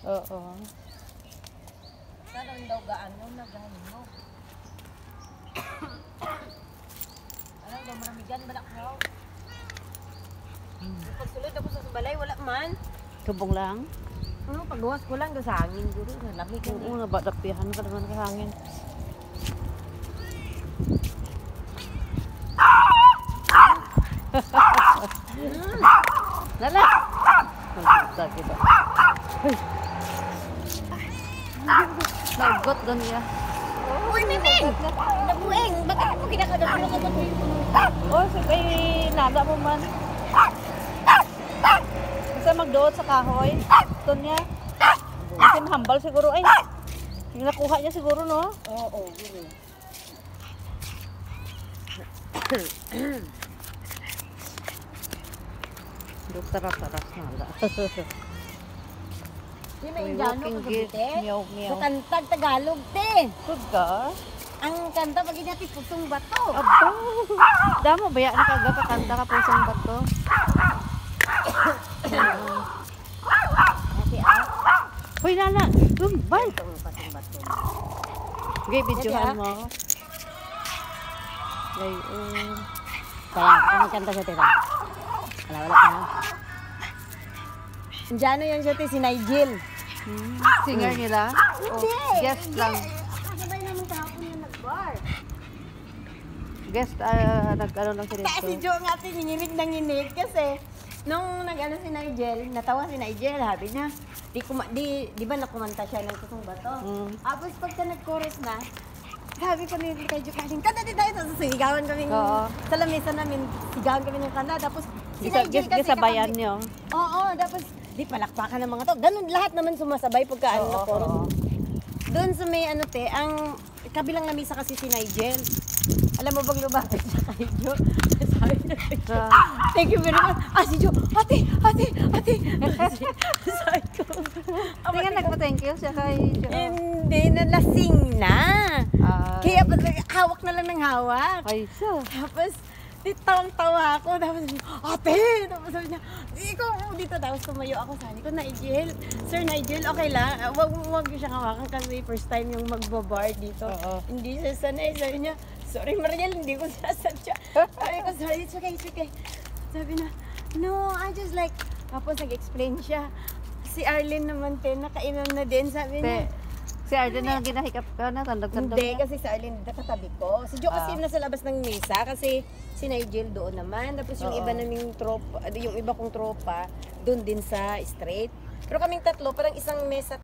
Oo. Karon daw gaano naghahinog. Ano daw maramigan balak daw. Pagsulod ako sa balay wala man. Subong lang. Ano paggawas ko lang sa hangin guro na lamig kan. Oo, nabadapihan ka naman sa hangin. Lala. Lagi ba? Hoy. Nagot doon niya. Uy, Miming! Nabueng! Bakit mo kinakadapalo ka ba? Oh, sabay nada mo man. Kasi magdoot sa kahoy. Doon niya. Kasi mahambal siguro. Ay, yung nakuha niya siguro, no? Oo, guro. Taras-taras na ala. Di may Indiano kagabite. Miyaw, miyaw. Sa kantag Tagalog, te. Good ka? Ang kanta pag inati pusong bato. Aba! Damo, baya na kaga kakanta ka pusong bato. Ate, ah. Hoy, nana! Tumbay! Itong pusong bato. Okay, videohan mo. Ngayon. Kaya, ang kanta sa tira. Wala ka na. Indiano yan siya, te, si Nigel. Singer nila? Hindi. Guest lang. Kasabay naman kahapon yung nag-bar. Guest, nag-ano lang sila Kasi dito. Jo nga tinginig ng nginig kasi nung nag-ano si Nigel, natawa si Nigel, sabi niya, di ba nakumanta siya ng kusong bato? Tapos pagka nag-chorus na, sabi ko ni kay Jo Kaling, kanta din tayo, tapos sigawan kami sa lamesa namin, sigawan kami ng kanta, tapos si Nigel kasi Gisabayan niyo. Oo, tapos di palakpakan ng mga to. Ganun lahat naman sumasabay pagka ano na chorus. Doon sa may ano te, ang kabilang lamesa kasi si Nigel. Alam mo bang lumapit siya kay Jo? Sabi niya, thank you very much. Si Jo, ate. Sabi ko. Tingnan nagpa-thank you siya kay Jo. Hindi, nalasing na. Kaya hawak na lang ng hawak. Ay, siya. Tapos, tawang-tawa ako. Tapos, ate! Tapos sabi niya, ikaw dito. Tapos tumayo ako. Sabi ko, Nigel, Sir Nigel, okay lang. Huwag siya hawakan kasi first time yung magbabar dito. Hindi siya sanay. Sabi niya, sorry Mariel, hindi ko sasadya. Sabi ko, sorry, it's okay. Sabi na, no, I just like, tapos nag-explain siya. Si Arlene naman, nakainom na din. Sabi niya, Si Arden na ginahikap ka na, tandag-tandag hindi, kasi si Arlene nakatabi ko. Si Jo kasi nasa labas ng mesa kasi si Nigel doon naman. Tapos yung iba naming tropa, yung iba kong tropa, doon din sa straight. Pero kaming tatlo, parang isang mesa